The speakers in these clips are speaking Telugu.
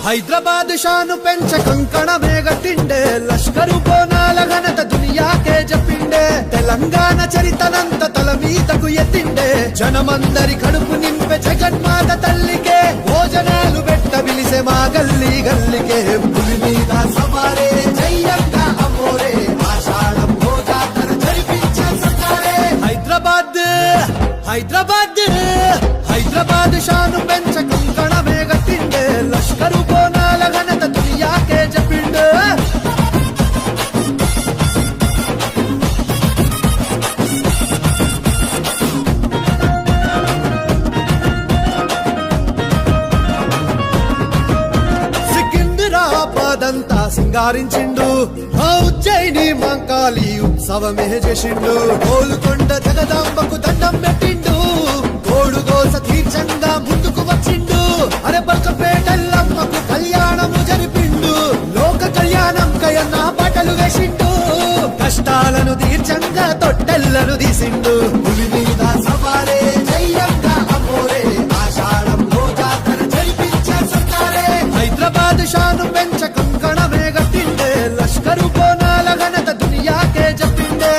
హైదరాబాద్ షాను పెంచ కంకణమే గట్టిండే లష్కరు బోనాల ఘనత దునియాకే చెప్పిండే తెలంగాణ చరితనంత తల మీదకు ఎత్తిండే జనమందరి కడుపు నింపే జగన్మాత తల్లికే భోజనాలు పెట్ట పిలిసే మా గల్లీ గల్లికే పులి మీద సవారే జయ్యంగా అమ్మోరే ఆషాఢం భోజాతర జరిపించే సర్కారే హైదరాబాద్ హైదరాబాద్ హైదరాబాద్ షాను పెంచ కంకణమే గట్టిండే లష్కరు బోనాల ఘనత దునియాకే చెప్పిండే సికింద్రాబాదంతా సింగారించిండు ఉజ్జయిని మంకాళి ఉత్సవమే చేసిండు గోలుకొండ జగదాంబకు దండం పెట్టిండు కోడుగోస తీర్చంగా ముందుకు వచ్చిండు అరే బల్కపేటల్లమ్మకు కళ్యాణము జరిపిండు లోక కళ్యాణం కయన్న పాటలు వేసిండు కష్టాలను తీర్చంగా తొట్టెల్లను తీసిండు పులి మీద సవారే జయ్యంగా అమ్మోరే ఆషాఢం భోజాతర జరిపించే సర్కారే హైదరాబాద్ షాను పెంచ కంకణమే గట్టిండే లష్కరు బోనాల ఘనత దునియాకే చెప్పిండే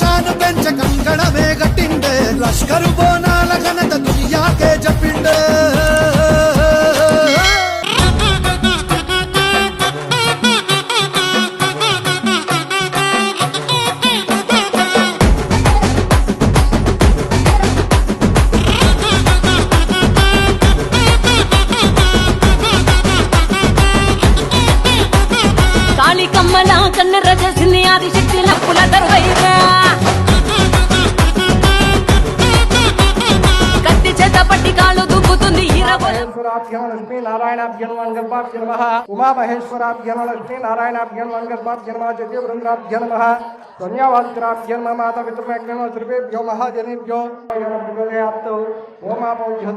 షాను పెంచ కంకణమే గట్టిండే లష్కరు బోనాల ఘనత దునియాకే చెప్పిండే కాళికమ్మల కన్న రజసిని ఆదిశక్తి నప్పుల దరువైరా కత్తి చేత పట్టి కాళ్ళు దుబ్బుతుంది మహేశ్వరాభ్యం లక్ష్మీ నారాయణాభ్యం మంగళాభ్యం నమః ఉమా మహేశ్వరాభ్యం లక్ష్మీ నారాయణాభ్యం మంగళాభ్యం నమః జయ వృందాభ్యం నమః ధన్యవాద్రాభ్యం మాత పితృభ్యం శ్రీభ్యో మహాజనేభ్యో ఆప్తో ఓమాపౌధ్యం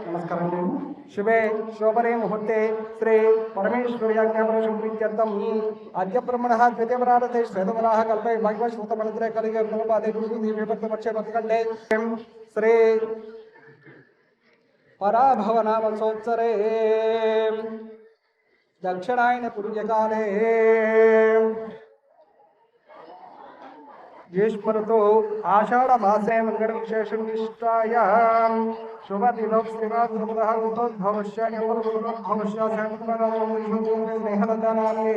నమస్కారం శుభే శోభనే ముహూర్తే శ్రీ పరమేశ్వర్యాజ్ఞాపనం ప్రీత్యర్థం అద్య బ్రహ్మణః ద్వితీయవరారతే శ్వేతవరాహ కల్పే భాగ్యశ్రుతమనత్రే కలిగే గురుపాదే గురు దివ్యపక్షే మత్కండే శ్రీ పరాభవనామ సంవత్సరే దక్షిణాయన పుణ్యకాలే గ్రీష్మఋతు ఆషాఢ మాసే మంగళ విశేషం నిష్ఠాయాం శుభదినో శ్రీవాసముదహృతోద్భవస్య నివృతోద్భవస్య స్నేహలదానాన్ని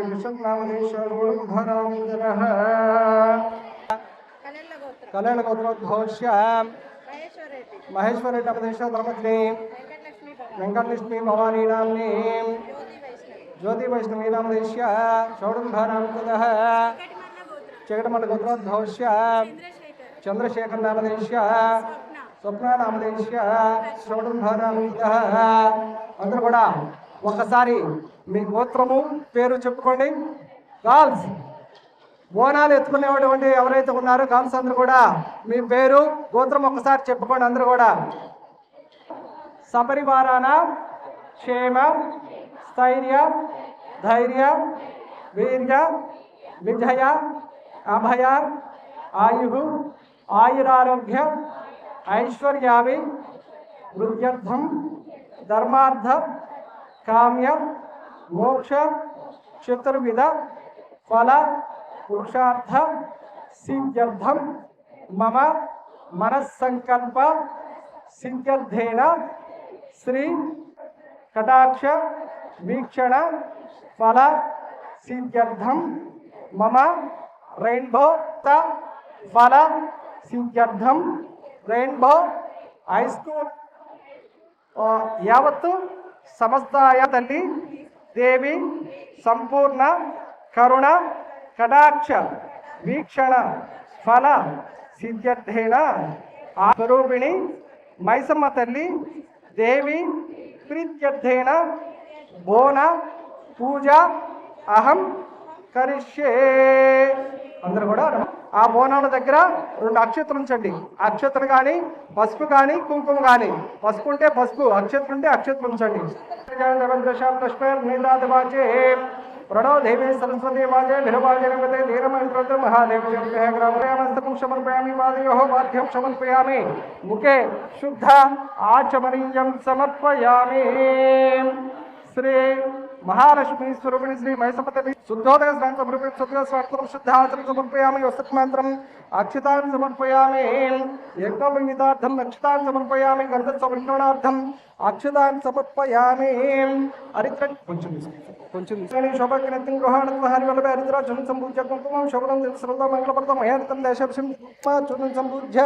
విష్ణునామదేశ్వరుడుధరాముదరః కలెల గోత్రోద్భవస్య మహేశ్వరెడ్డి అపదేశ ధర్మజ్ఞే వెంకటలక్ష్మీ భవానీ నామ్ని జ్యోతి వైష్ణవీ నామదేశ్య షౌడంభానామదః చకటమల గోత్రోద్భవస్య చంద్రశేఖర్ నామదేశ్య స్వప్న నామదేశ్య షౌడంభానామదః అందరూ కూడా ఒకసారి మీ గోత్రము పేరు చెప్పుకోండి. గర్ల్స్ బోనాలు ఎత్తుకునేటువంటి ఎవరైతే ఉన్నారో గర్ల్స్ అందరూ కూడా మీ పేరు గోత్రం ఒకసారి చెప్పుకోండి. అందరూ కూడా సపరివారాన క్షేమ స్థైర్య ధైర్య వీర్య విజయ అభయ ఆయు ఆయురారోగ్య ఐశ్వర్యావి వృద్ధ్యర్థం ధర్మార్థ కామ్య మోక్ష చతుర్విధ ఫల పురుషార్థ సిద్ధ్యర్థం మమ మనస్సంకల్ప సిద్ధ్యర్థేన శ్రీ కటాక్ష వీక్షణ ఫల సిద్ధ్యర్థం మమ రెయిన్బో ఫల సిద్ధ్యర్థం రెయిన్బో హై స్కూల్ యావత్తు సమస్తాయ తల్లి దేవి సంపూర్ణ కరుణ కటాక్ష వీక్షణ ఫల సిద్ధ్యర్థేన ఆ స్వరూపిణి మైసమ్మ తల్లి దేవి ప్రీత్యర్థేన బోన పూజ అహం కరిష్యే. అందరూ కూడా ఆ బోనాల దగ్గర 2 అక్షతలు ఉంచండి. అక్షతలు కానీ పసుపు కానీ కుంకుమ కానీ, పసుపు ఉంటే పసుపు, అక్షతలు ఉంటే అక్షతలు ఉంచండి. ప్రణో దేవి సరస్వతి వాజే భిరవాజే నమతే ధీరమంత్ర మహాదేవ గ్రామస్తకం సమర్పయామి వాదయోః వాద్యం సమర్పయామి ముఖే శుద్ధ ఆచమనీయం సమర్పయామి. శ్రీ మహాలక్ష్మి స్వరూపిణి శ్రీ మైసమ్మతల్లి శుద్ధోదయ స్నానం సమర్పయామి. శుద్ధ శుద్ధ ఆచరణ సమర్పయామి. వసత్మంత్రం అక్షతాన్ని సమర్పయామి. యజ్ఞోపవీతార్థం అక్షతాన్ని సమర్పయామి. గంధ సమర్పణార్థం అక్షతాన్ని సమర్పయామి. హరిద్ర కొంచెం శోభగ్రహం గృహాణం హరి వల్ల హరిద్రాజం సంపూజ్య కుంకుమం శోభనం శ్రద్ధ మంగళప్రదం మహేతం దేశం సంపూజ్య.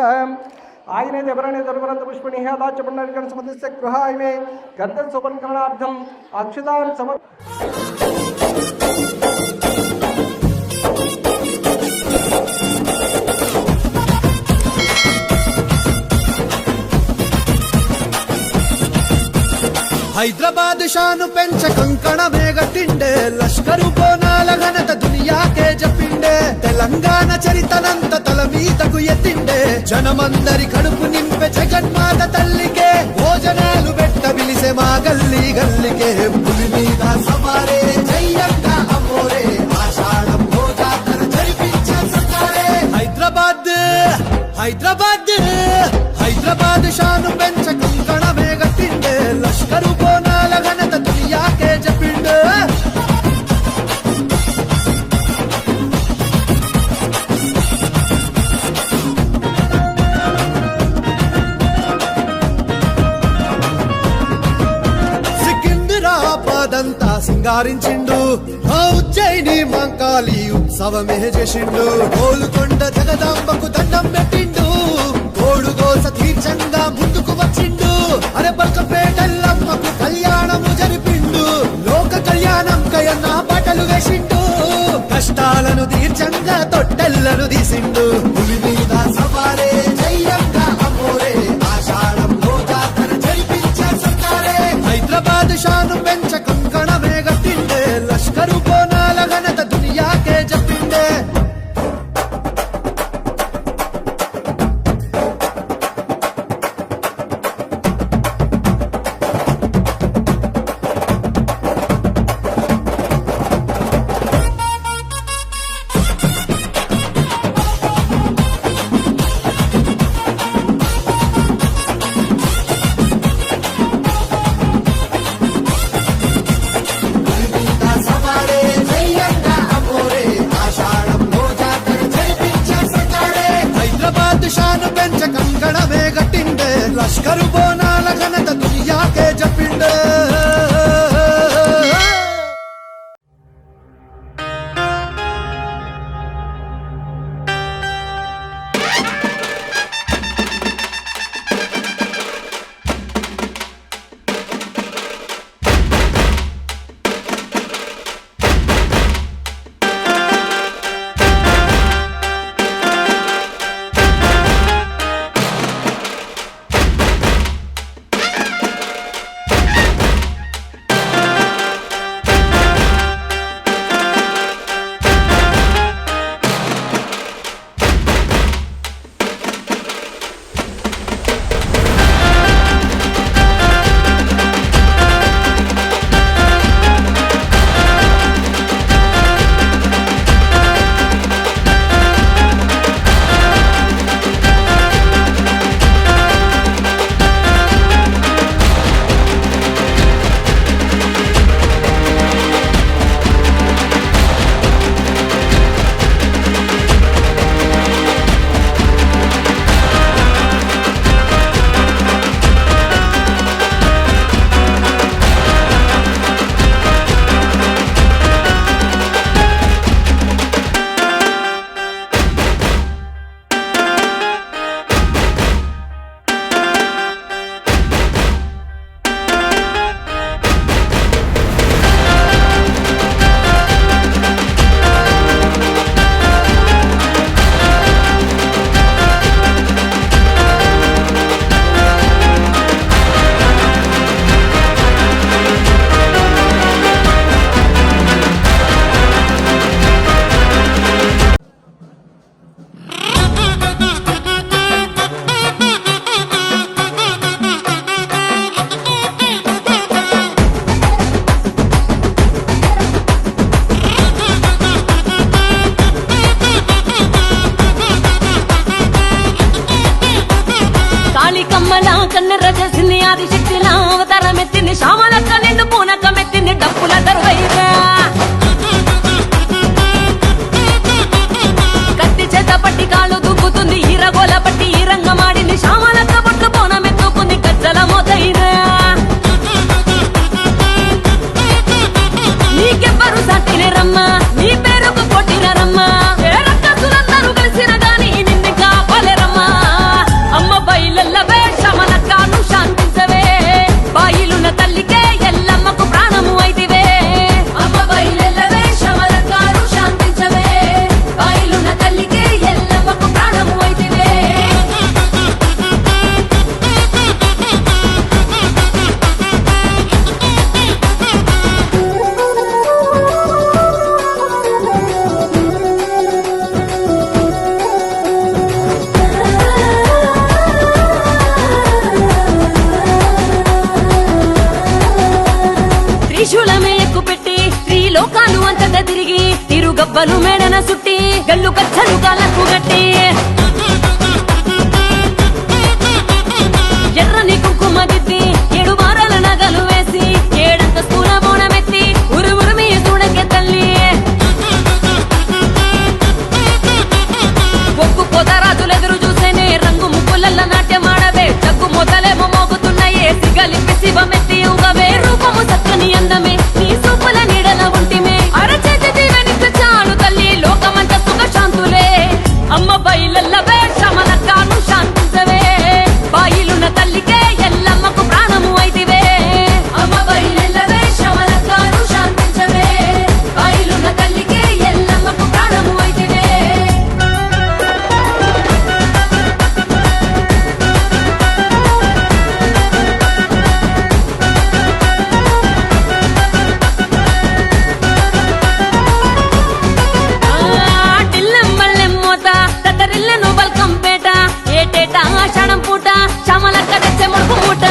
ఆయనే ఎవరైనా దొరకరంత పుష్పణి దాచబడిన సమర్థిస్తే గృహ ఆయనే గంధ శోభనార్థం అక్షతాన్ని సమర్ప. హైదరాబాద్ షాను పెంచ కంకణమే గట్టిండే లష్కరు బోనాల ఘనత దునియాకే జపిండే తెలంగాణ చరితనంత తల మీదకు ఎత్తిండే జనమందరి కడుపు నింపే జగన్మాత తల్లికే భోజనాలు పెట్ట పిలిసే మా గల్లీ గల్లికే పులి మీద సవారే జయ్యంగా అమ్మోరే ఆషాఢం భోజాతర జరిపించే సర్కారే హైదరాబాద్ హైదరాబాద్ హైదరాబాద్ షాను పెంచ కంకణమే గట్టిండే లష్కరు బోనాల ఘనత దునియాకే జపిండే. సికింద్రాబాదంతా సింగారించిండు ఉజ్జయిని మంకాళి ఉత్సవమే చేసిండు గోలుకొండ జగదాంబకు దండం పెట్టిండు కోడుగోస తీర్చంగా ముందుకు వచ్చిండు అరే బల్కపేటల్లమ్మకు కళ్యాణము జరిపిండు లోక కళ్యాణం కయన్న పాటలు వేసిండు కష్టాలను తీర్చంగా తొట్టెల్లను తీసిండు పులి మీద సవారే జయ్యంగా అమ్మోరే ఆషాఢం భోజాతర జరిపించే సర్కారే హైదరాబాద్ షాను పెంచ కంకణమే గట్టిండే లష్కరు బోనాల ఘనత దునియాకే జపిండే. షాను పెంచ కంకణమే గట్టిండే లష్కరు బోనాల ఘనత దునియాకే జపిండే. కమ్మల కన్నెర చేసింది ఆదిశక్తిల అవతారం ఎత్తింది శ్యామలక్క నిండు పూనకం ఎత్తింది డప్పుల దరువైరా కత్తి చేత పట్టి కాళ్ళు దూకుతుంది ఈరగోల పట్టి ఈ రంగమాడింది శ్యామలక్క బొట్టు పూనం ఎత్తుకుంది గజ్జల మోతైరా నీకెవ్వరు సాటినే రమ్మా నీ పేరుకు కొట్టిన రమ్మా రక్కసులందరూ కలిసిన గాని నిన్ను కాపాలేరమ్మా అమ్మ బయలెల్లవే శ్యామలక్కను శాంతించవే బాయిలున్న తల్లికే ఎల్లమ్మకు ప్రాణము అయితివే అమ్మ బయలెల్లవే శ్యామలక్కను శాంతించవే బాయిలున్న తల్లికే ఎల్లమ్మకు ప్రాణము అయితివే త్రిశూలమే ఎక్కుపెట్టి త్రిలోకాలు అంతటా తిరిగి తిరుగబ్బలు మేడన సుట్టి గల్లు కచ్చలు కాళ్ళకు గట్టి ఎర్రని కుంకుమ దిద్ది 7 వారాల నగలు వేసి 7 అంతస్తుల బోనమెత్తి ఉరుమురుమి చూడకే తల్లి ఒక్కు పొదరాజులెదురు చూసేనే రంగు ముక్కులల్ల నాట్యమాడవే దగ్గు మొదలేమో మోగుతున్నాయే సిగలిపి శివమెత్తి ఉగవే రూపము సక్కని అందమే నీ సూపుల నీడల ఉంటిమే అరచేతి దీవెనిస్తే చాలు తల్లి లోకమంత సుఖ శాంతులే అమ్మ బయలెల్లవే శ్యామలక్కను శాంతించవే బాయిలున్న తల్లికే ఎల్లమ్మకు ప్రాణము అయితివే అమ్మ బయలెల్లవే శ్యామలక్కను శాంతించవే బాయిలున్న తల్లికే ఎల్లమ్మకు ప్రాణము అయితివే టిల్లెమ్మల్లెమ్మోత తటరిల్లెను బల్కంపేట ఏటేట ఆషాఢం పూట శ్యామలక్క తెచ్చే ముడుపు మూట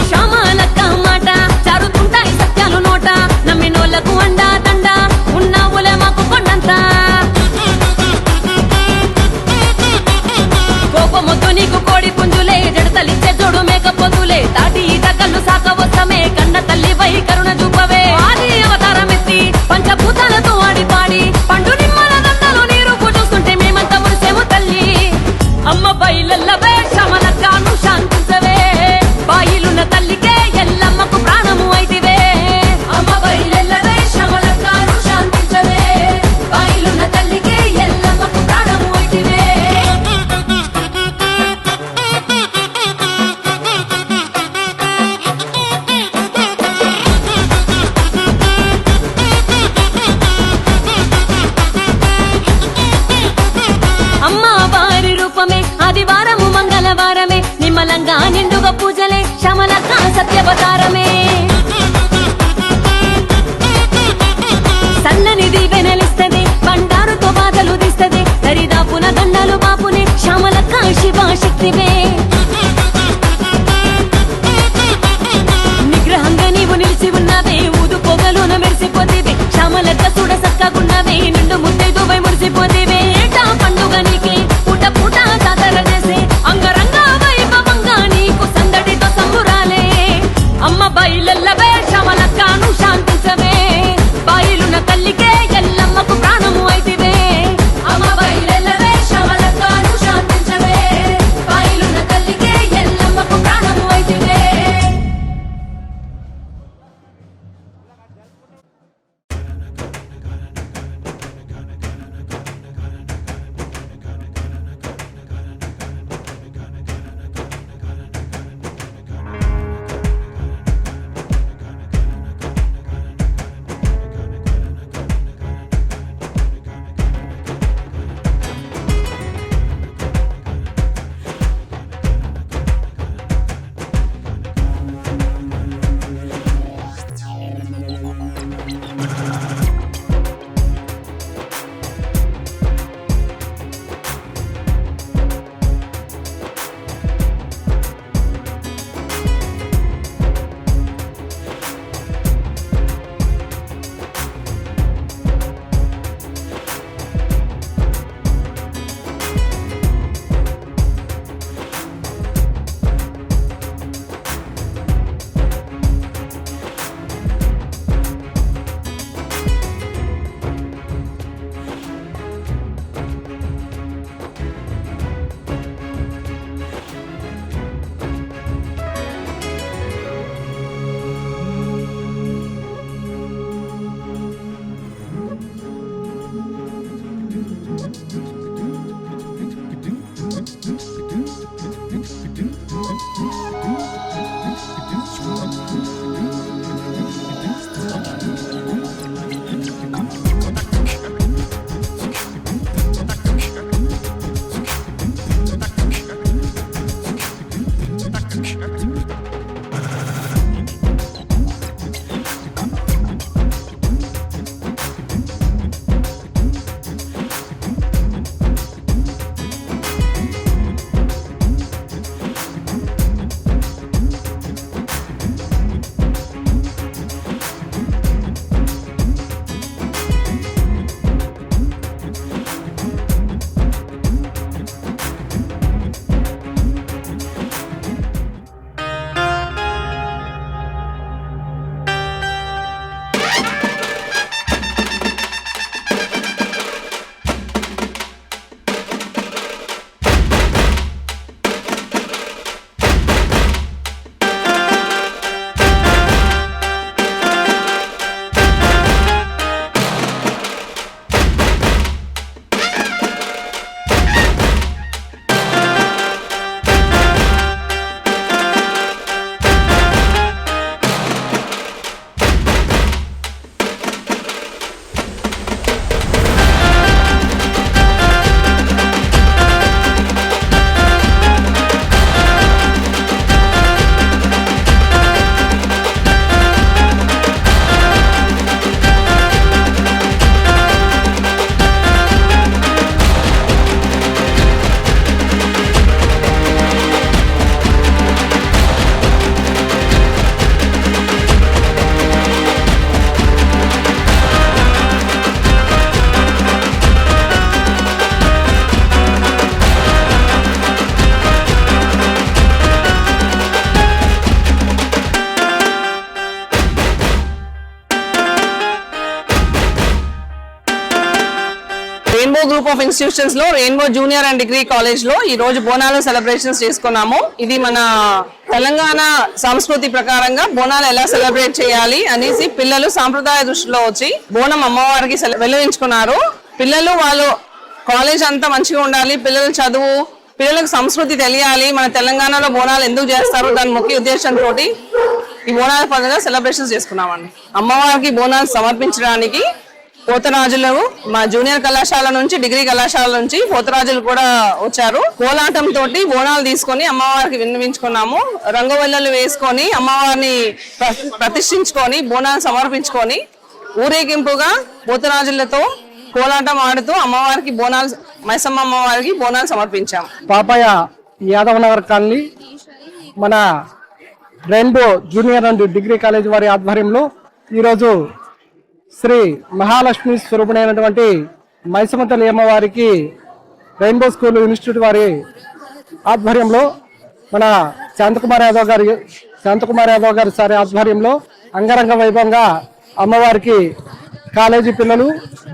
శ్యామలక్క మాట చారుతుంటాయి సత్యాలు నోట నమ్మినోళ్లకు అండా దండ ఉన్నావులే మాకు కొండంత కోపమొద్దు నీకు కోడి పుంజులే జడతలిచ్చే జోడు మేక పొద్దులే తాటి ఈత కన్ను సాక వస్తమే కన్న తల్లి వై కరుణ చూపవే ఆది అవతారం ఎత్తి పంచభూతాలతో ఆడి పాడి పండు నిమ్మల దండలో నీరు చూస్తుంటే మేమంతా మురిసేము తల్లి అమ్మ బయలెల్లవే శ్యామలక్కను శాంతించవే బాయిలున్న తల్లికే ఎల్లమ్మకు ప్రాణము అయితివే అమ్మ బయలెల్లవే శ్యామలక్కను శాంతించవే బాయిలున్న తల్లికే ఎల్లమ్మకు ప్రాణము అయితివే అమ్మ వారి రూపమే ఆదివారము మంగళవారమే నిమ్మలంగా నిండుగా పూజలే శ్యామలక్క సత్యవతారమే సన్నని దీవెనలిస్తది బండారుతో బాధలు తీస్తది దరిదాపున దండాలు బాపునే శ్యామలక్క శివశక్తివే నిగ్రహంగా నీవు నిలిచి ఉన్నవే ఊదు పొగలున మెరిసిపోతివే శ్యామలక్క చూడ సక్కగున్నవే నిండు ముత్తైదువై మురిసిపోతివే ఏటా పండుగ నీకే పూట పూట జాతర చేసే అంగరంగ వైభవంగా నీకు సందడితో సంబురాలే అమ్మ బయలెల్లవే శ్యామలక్కను శాంతించవే బాయిలున్న తల్లికే ఎల్లమ్మకు ప్రాణము అయితివే అమ్మ బయలెల్లవే శ్యామలక్కను శాంతించవే బాయిలున్న తల్లికే ఎల్లమ్మకు ప్రాణము అయితివే గ్రూప్ ఆఫ్ ఇన్స్టిట్యూషన్స్ లో rainbow junior and degree college లో ఈ రోజు బోనాలు సెలబ్రేషన్స్ చేసుకున్నాము. ఇది మన తెలంగాణ సంస్కృతి ప్రకారంగా బోనాలు ఎలా సెలబ్రేట్ చేయాలి అనేసి పిల్లలు సాంప్రదాయ దృష్టిలో వచ్చి బోనం అమ్మవారికి వెలువించుకున్నారు. పిల్లలు వాళ్ళు కాలేజ్ అంతా మంచిగా ఉండాలి, పిల్లల చదువు, పిల్లలకు సంస్కృతి తెలియాలి, మన తెలంగాణలో బోనాలు ఎందుకు చేస్తారు దాని ముఖ్య ఉద్దేశంతో ఈ బోనాల పండుగ సెలబ్రేషన్స్ చేసుకున్నామండి. అమ్మవారికి బోనాలు సమర్పించడానికి పోతరాజులు మా జూనియర్ కళాశాల నుంచి డిగ్రీ కళాశాల నుంచి పోతరాజులు కూడా వచ్చారు. కోలాటం తోటి బోనాలు తీసుకొని అమ్మవారికి విన్నవించుకున్నాము. రంగవల్లలు వేసుకొని అమ్మవారిని ప్రతిష్ఠించుకొని బోనాలు సమర్పించుకొని ఊరేగింపుగా పోతరాజులతో కోలాటం ఆడుతూ అమ్మవారికి బోనాలు, మైసమ్మ అమ్మవారికి బోనాలు సమర్పించాం. పాపయ్య యాదవ్ నగర్ కాలనీ మన rainbow junior and degree college వారి ఆధ్వర్యంలో ఈరోజు శ్రీ మహాలక్ష్మి స్వరూపుడైనటువంటి మైసమ్మ తల్లి అమ్మవారికి రెయిన్బో స్కూల్ ఇన్స్టిట్యూట్ వారి ఆధ్వర్యంలో మన శాంతకుమార్ యాదవ్ గారి సారి ఆధ్వర్యంలో అంగరంగ వైభవంగా అమ్మవారికి కాలేజీ పిల్లలు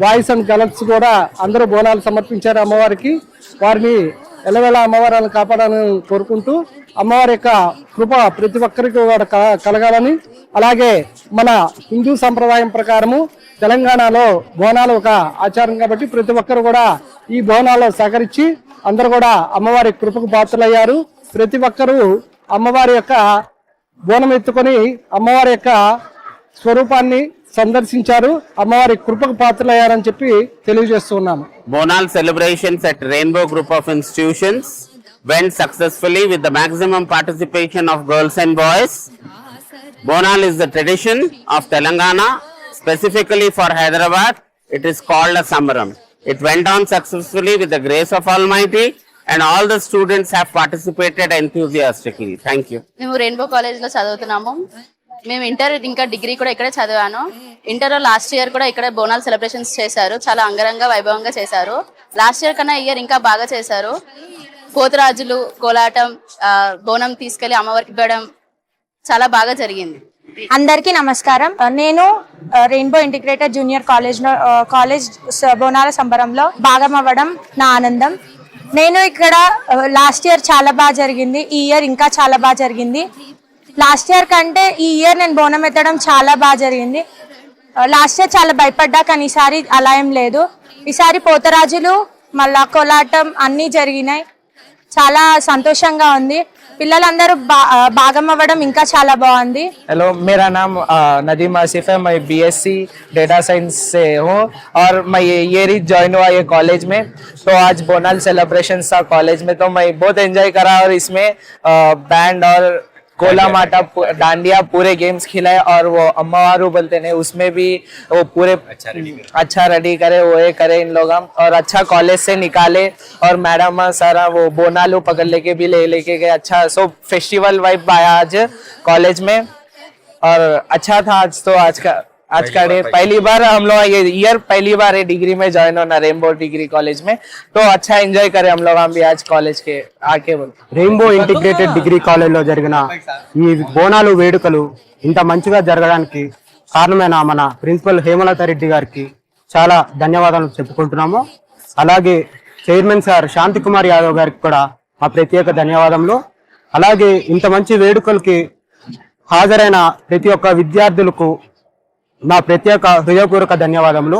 బాయ్స్ అండ్ గర్ల్స్ కూడా అందరూ బోనాలు సమర్పించారు అమ్మవారికి. వారిని ఎల్లవేళ అమ్మవారిని కాపాడాలని కోరుకుంటూ అమ్మవారి యొక్క కృప ప్రతి ఒక్కరికి కూడా కలగాలని, అలాగే మన హిందూ సంప్రదాయం ప్రకారము తెలంగాణలో బోనాలు ఒక ఆచారం కాబట్టి ప్రతి ఒక్కరు కూడా ఈ బోనాల్లో సహకరించి అందరూ కూడా అమ్మవారి కృపకు పాత్రలయ్యారు. ప్రతి ఒక్కరూ అమ్మవారి యొక్క బోనం ఎత్తుకొని అమ్మవారి యొక్క స్వరూపాన్ని సందర్శించారు, అమ్మవారి కృపకు పాత్రలయ్యారని చెప్పి తెలియజేస్తున్నాము. Bonal celebrations at Rainbow Group of Institutions went successfully with the maximum participation of girls and boys. Bonal is the tradition of Telangana, specifically for Hyderabad. It is called a Samaram. It went on successfully with the grace of Almighty, and all the students have participated enthusiastically. Thank you. మేము రెయిన్బో కాలేజ్ లో చదువుతున్నాము. మేము ఇంటర్ ఇంకా డిగ్రీ కూడా ఇక్కడే చదివాను. ఇంటర్ లాస్ట్ ఇయర్ కూడా ఇక్కడ బోనాల్ సెలబ్రేషన్స్ చేశారు, చాలా అంగరంగ వైభవంగా చేశారు. లాస్ట్ ఇయర్ కన్నా ఇయర్ ఇంకా బాగా చేశారు. పోతురాజులు, కోలాటం, బోనం తీసుకెళ్లి అమ్మవారికి ఇవ్వడం చాలా బాగా జరిగింది. అందరికీ నమస్కారం. నేను రెయిన్బో ఇంటిగ్రేటెడ్ జూనియర్ కాలేజ్ బోనాల సంబరంలో భాగం అవ్వడం నా ఆనందం. నేను ఇక్కడ లాస్ట్ ఇయర్ చాలా బాగా జరిగింది, ఈ ఇయర్ ఇంకా చాలా బాగా జరిగింది. లాస్ట్ ఇయర్ కంటే ఈ ఇయర్ నేను బోనం ఎత్తడం చాలా బాగా జరిగింది. లాస్ట్ ఇయర్ చాలా భయపడ్డా, కానీ ఈసారి అలా ఏం లేదు. ఈసారి పోతరాజులు మళ్ళా కోలాటం అన్నీ జరిగినాయి, చాలా సంతోషంగా ఉంది. పిల్లలందరూ భాగం అవ్వడం ఇంకా చాలా బాగుంది. हेलो, मेरा नाम नदीम आसिफ है. मैं बीएससी डेटा साइंस से हूँ और मैं ये ज्वाइन हुआ ये कॉलेज में. तो आज बोनाल सेलिब्रेशन था कॉलेज में, तो मैं बहुत एंजॉय करा और इसमें बैंड और कोला माटा डांडिया पूरे गेम्स खिलाए और वो अम्मावारू बोलते हैं उसमें भी वो पूरे अच्छा रेडी करे, वो ये करे इन लोग हम, और अच्छा कॉलेज से निकाले. और मैडम सारा वो बोनालू पकड़ लेके भी लेके गए. अच्छा सो फेस्टिवल वाइब आया आज कॉलेज में और अच्छा था आज. तो आज का डे पहली बार हम लोग ये ईयर पहली बार ये डिग्री में ज्वाइन होना रेनबो डिग्री कॉलेज में. तो अच्छा एंजॉय करे हम लोग हम भी आज कॉलेज के आके. రెయిన్బో ఇంటిగ్రేటెడ్ డిగ్రీ కాలేజ్లో జరిగిన ఈ బోనాలు వేడుకలు ఇంత మంచిగా జరగడానికి కారణమైన మన ప్రిన్సిపల్ హేమలత రెడ్డి గారికి చాలా ధన్యవాదాలు చెప్పుకుంటున్నాము. అలాగే చైర్మన్ సార్ శాంతికుమార్ యాదవ్ గారికి కూడా మా ప్రత్యేక ధన్యవాదములు. అలాగే ఇంత మంచి వేడుకలకి హాజరైన ప్రతి ఒక్క విద్యార్థులకు నా ప్రత్యేక హృదయపూర్వక ధన్యవాదములు.